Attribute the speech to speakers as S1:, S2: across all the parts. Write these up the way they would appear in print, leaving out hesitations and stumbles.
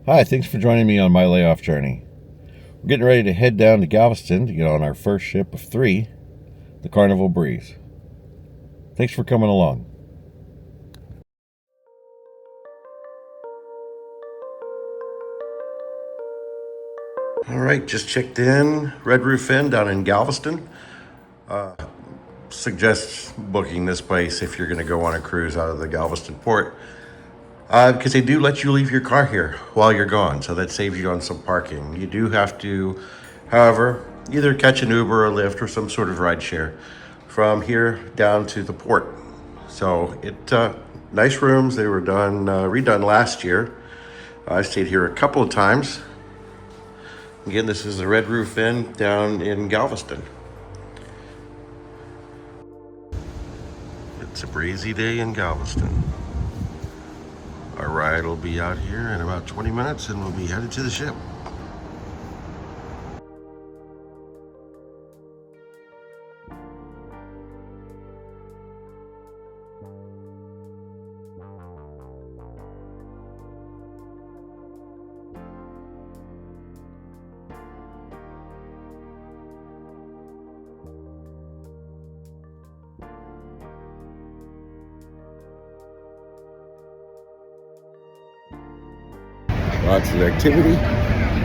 S1: Hi, thanks for joining me on my layoff journey. We're getting ready to head down to Galveston to get on our first ship of 3, the Carnival Breeze. Thanks for coming along. All right, just checked in. Red Roof Inn down in Galveston. Suggest booking this place if you're going to go on a cruise out of the Galveston port. Because they do let you leave your car here while you're gone, so that saves you on some parking. You do have to, however, either catch an Uber or Lyft or some sort of ride share from here down to the port. So nice rooms. They were redone last year. I stayed here a couple of times. Again, this is the Red Roof Inn down in Galveston. It's a breezy day in Galveston. Our ride will be out here in about 20 minutes and we'll be headed to the ship. Lots of activity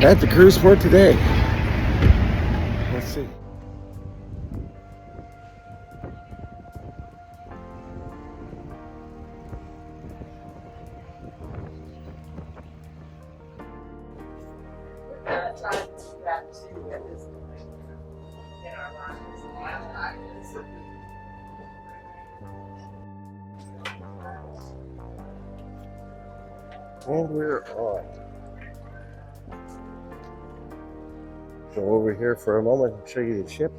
S1: at the cruise port today. Let's see. And we're on. Go over here for a moment and show you the ship.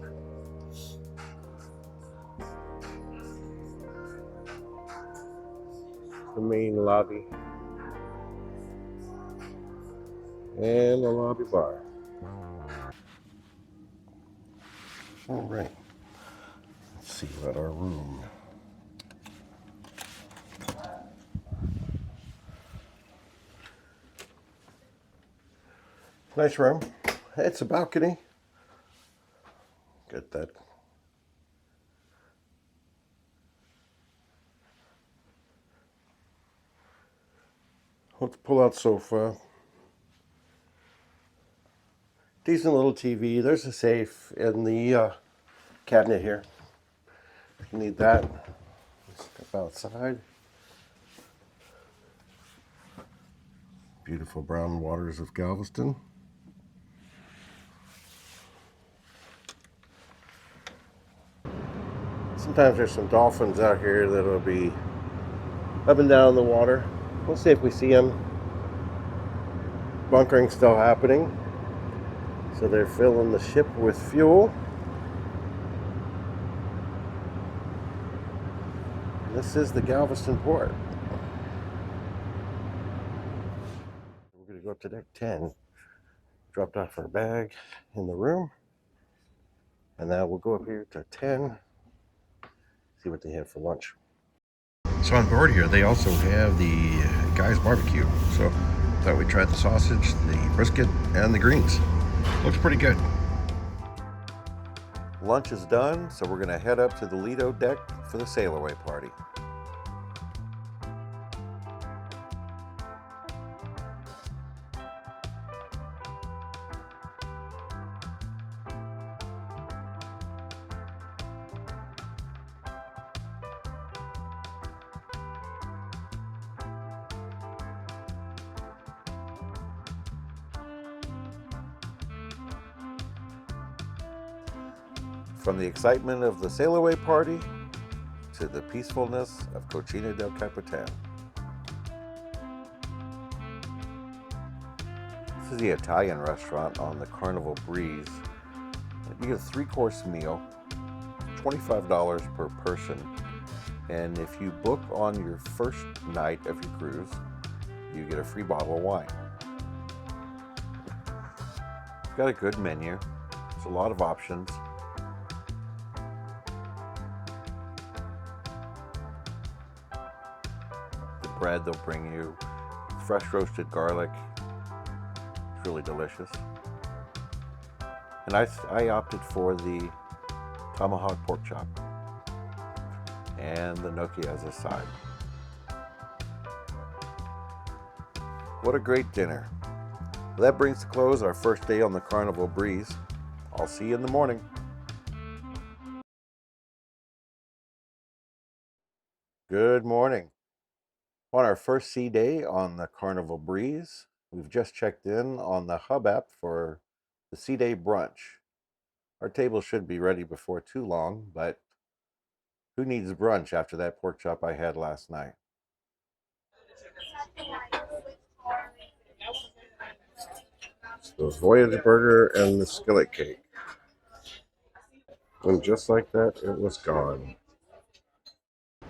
S1: The main lobby. And the lobby bar. All right. Let's see about our room. Nice room. It's a balcony. Get that. Let's pull out sofa. Decent little TV. There's a safe in the cabinet here. If you need that, step outside. Beautiful brown waters of Galveston. Sometimes there's some dolphins out here that'll be up and down the water. We'll see if we see them. Bunkering still happening. So they're filling the ship with fuel. This is the Galveston port. We're going to go up to deck 10. Dropped off our bag in the room. And now we'll go up here to 10. See what they have for lunch. So on board here, they also have the Guy's Barbecue. So thought we'd try the sausage, the brisket, and the greens. Looks pretty good. Lunch is done, so we're going to head up to the Lido deck for the sail away party. From the excitement of the sail away party to the peacefulness of Cocina del Capitan. This is the Italian restaurant on the Carnival Breeze. You get a 3-course meal, $25 per person, and if you book on your first night of your cruise, you get a free bottle of wine. It's got a good menu. There's a lot of options. The bread they'll bring you fresh roasted garlic, truly delicious. And I opted for the tomahawk pork chop and the gnocchi as a side. What a great dinner. Well, that brings to close our first day on the Carnival Breeze. I'll see you in the morning. Good morning. On our first sea day on the Carnival Breeze, we've just checked in on the Hub app for the sea day brunch. Our table should be ready before too long, but who needs brunch after that pork chop I had last night? Those Voyage Burger and the skillet cake. And just like that, it was gone.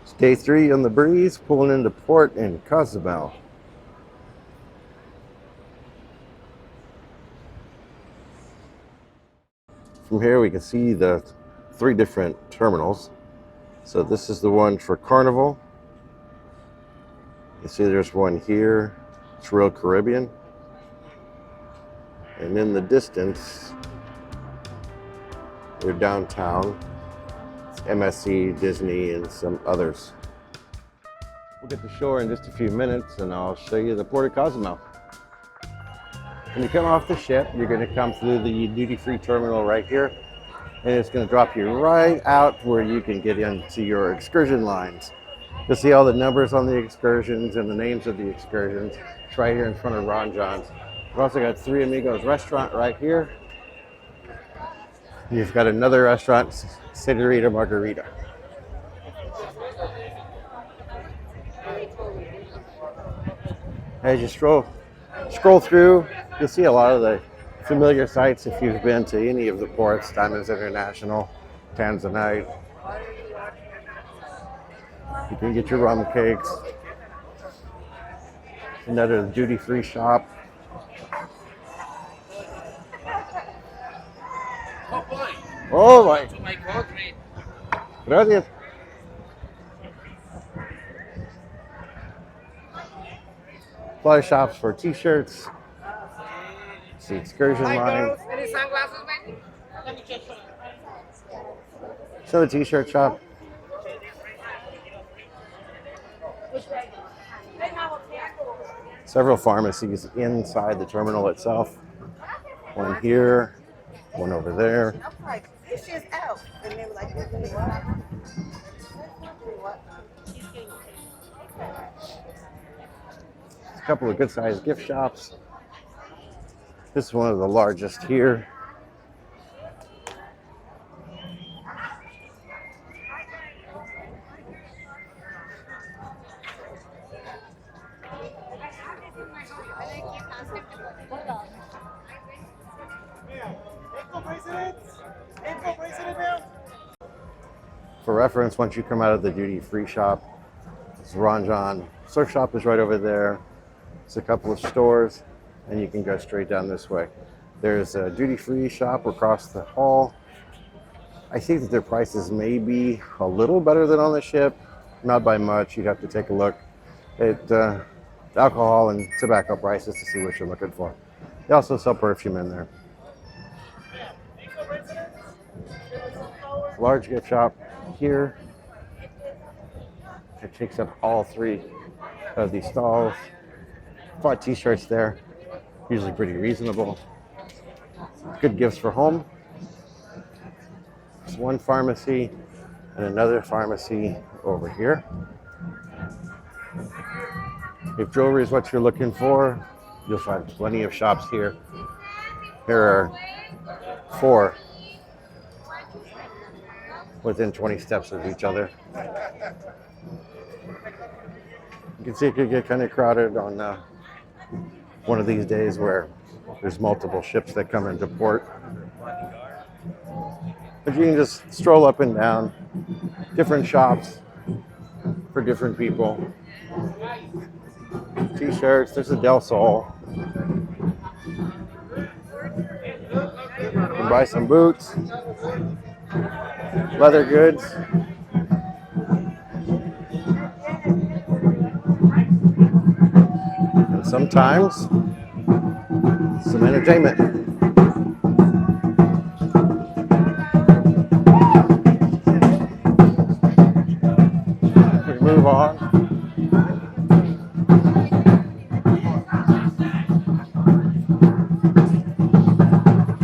S1: It's day 3 on the Breeze, pulling into port in Cozumel. From here we can see the 3 different terminals. So this is the one for Carnival. You see there's one here. It's Royal Caribbean. And in the distance, we're downtown. It's MSC, Disney, and some others. We'll get to shore in just a few minutes and I'll show you the Port of Cozumel. When you come off the ship, you're going to come through the duty-free terminal right here. And it's going to drop you right out where you can get into your excursion lines. You'll see all the numbers on the excursions and the names of the excursions. It's right here in front of Ron John's. We've also got Three Amigos restaurant right here. You've got another restaurant, Senorita Margarita. As you scroll through, you'll see a lot of the familiar sites if you've been to any of the ports, Diamonds International, Tanzanite. You can get your rum cakes. Another duty-free shop. Oh my! Gracias. A lot of shops for t-shirts. It's the excursion line.
S2: Any sunglasses, man?
S1: So the t-shirt shop. Several pharmacies inside the terminal itself. One here, one over there.
S2: This is out. And they were like,
S1: A couple of good-sized gift shops. This is one of the largest here. For reference, once you come out of the duty-free shop, it's Ron John. Surf shop is right over there. It's a couple of stores, and you can go straight down this way. There's a duty-free shop across the hall. I think that their prices may be a little better than on the ship, not by much. You'd have to take a look at alcohol and tobacco prices to see what you're looking for. They also sell perfume in there. Large gift shop here. It takes up all 3 of these stalls. Bought t-shirts there, usually pretty reasonable. Good gifts for home. There's one pharmacy and another pharmacy over here. If jewelry is what you're looking for, you'll find plenty of shops here. There are 4 within 20 steps of each other. You can see it could get kind of crowded on one of these days where there's multiple ships that come into port. But you can just stroll up and down, different shops for different people. T-shirts, there's a Del Sol. You can buy some boots, leather goods. And sometimes some entertainment. We move on.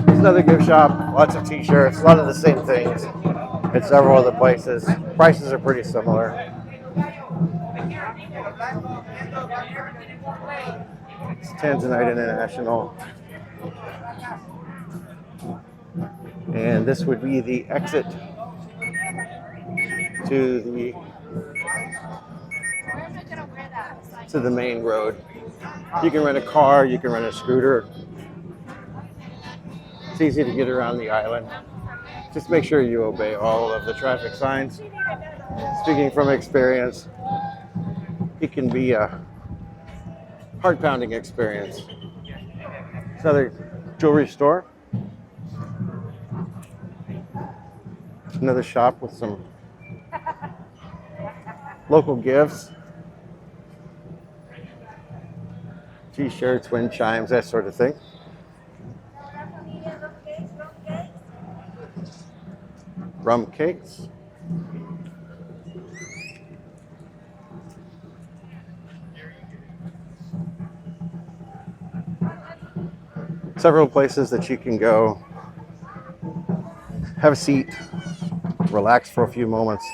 S1: It's another gift shop, lots of t-shirts, a lot of the same things at several other places. Prices are pretty similar. It's Tanzanite International. And this would be the exit to the main road. You can rent a car, you can rent a scooter. It's easy to get around the island. Just make sure you obey all of the traffic signs. Speaking from experience, it can be a heart-pounding experience. It's another jewelry store. Another shop with some local gifts. T-shirts, wind chimes, that sort of thing. Rum cakes. Several places that you can go, have a seat, relax for a few moments.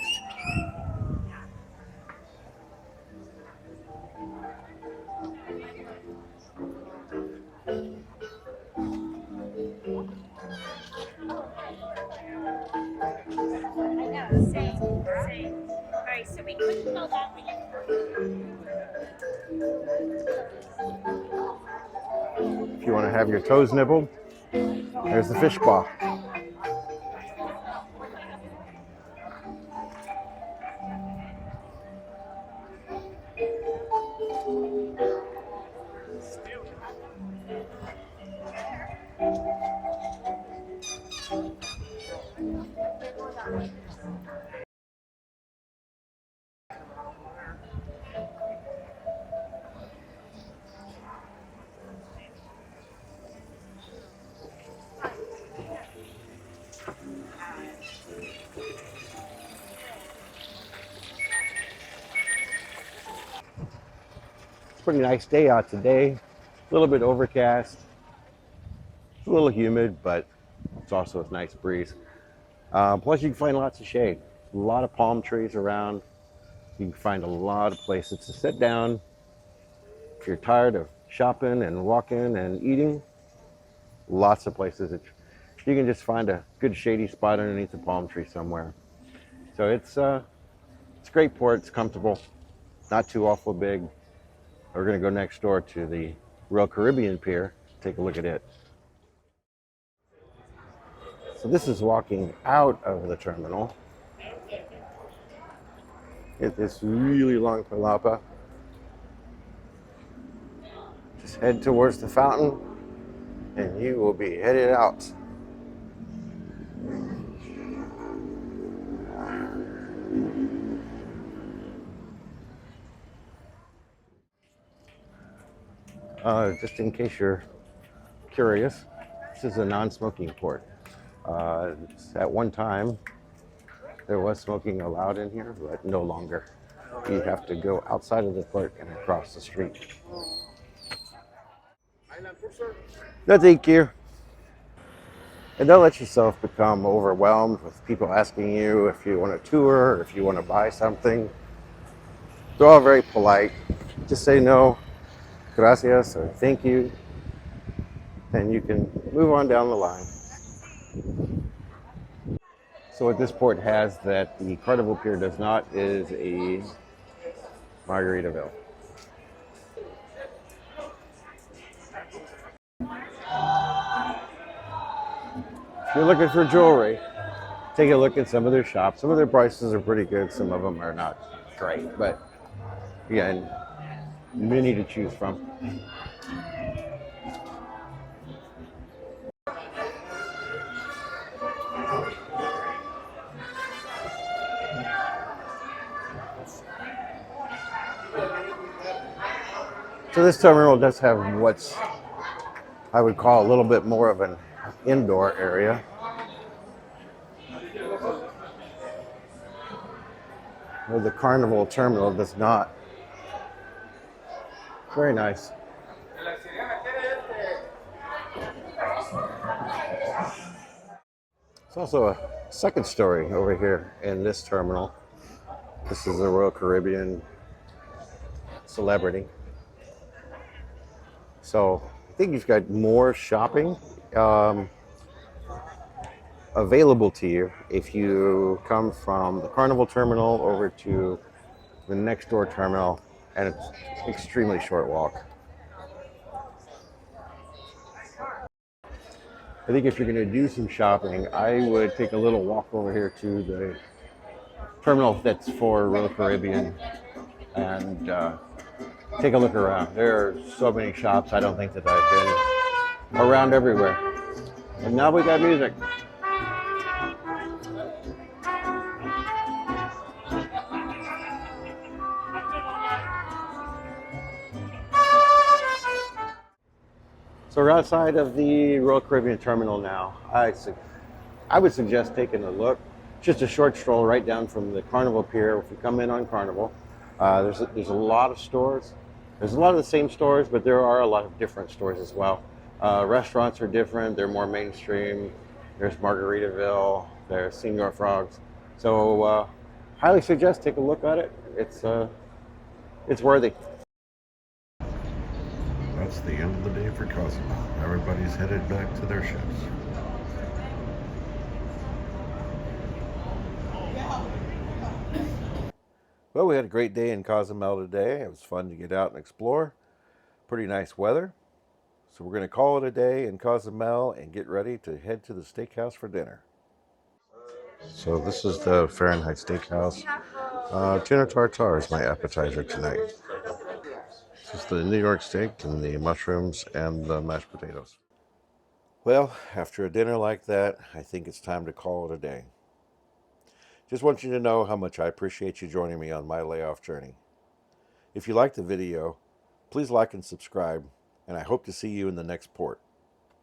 S1: If you want to have your toes nibbled, there's the fish spa. Pretty nice day out today. A little bit overcast, a little humid, but it's also a nice breeze. Plus, you can find lots of shade. A lot of palm trees around. You can find a lot of places to sit down. If you're tired of shopping and walking and eating, lots of places that you can just find a good shady spot underneath a palm tree somewhere. So it's a great port. It's comfortable, not too awful big. We're going to go next door to the Royal Caribbean Pier, take a look at it. So this is walking out of the terminal. Get this really long palapa. Just head towards the fountain and you will be headed out. Just in case you're curious, this is a non-smoking port. At one time, there was smoking allowed in here, but no longer. You have to go outside of the port and across the street. No, thank you. And don't let yourself become overwhelmed with people asking you if you want a tour or if you want to buy something. They're all very polite. Just say no, gracias, or thank you, and you can move on down the line. So what this port has that the Carnival Pier does not is a Margaritaville. If you're looking for jewelry, take a look at some of their shops. Some of their prices are pretty good. Some of them are not great, but again, many to choose from. So this terminal does have what's I would call a little bit more of an indoor area. Where the Carnival Terminal does not. Very nice. It's also a second story over here in this terminal. This is the Royal Caribbean Celebrity. So I think you've got more shopping um, available to you if you come from the Carnival Terminal over to the next door terminal, and it's extremely short walk. I think if you're going to do some shopping, I would take a little walk over here to the terminal that's for Royal Caribbean and take a look around. There are so many shops. I don't think that I've been around everywhere. And now we got music. So we're outside of the Royal Caribbean terminal now. I would suggest taking a look. Just a short stroll right down from the Carnival Pier. If you come in on Carnival, there's a lot of stores. There's a lot of the same stores, but there are a lot of different stores as well. Restaurants are different. They're more mainstream. There's Margaritaville. There's Señor Frogs. So highly suggest take a look at it. It's worthy. That's the end of the day for Cozumel. Everybody's headed back to their ships. Well, we had a great day in Cozumel today. It was fun to get out and explore. Pretty nice weather. So we're going to call it a day in Cozumel and get ready to head to the steakhouse for dinner. So this is the Fahrenheit Steakhouse. Tuna tartare is my appetizer tonight. This is the New York steak and the mushrooms and the mashed potatoes. Well, after a dinner like that, I think it's time to call it a day. Just want you to know how much I appreciate you joining me on my layoff journey. If you liked the video, please like and subscribe, and I hope to see you in the next port.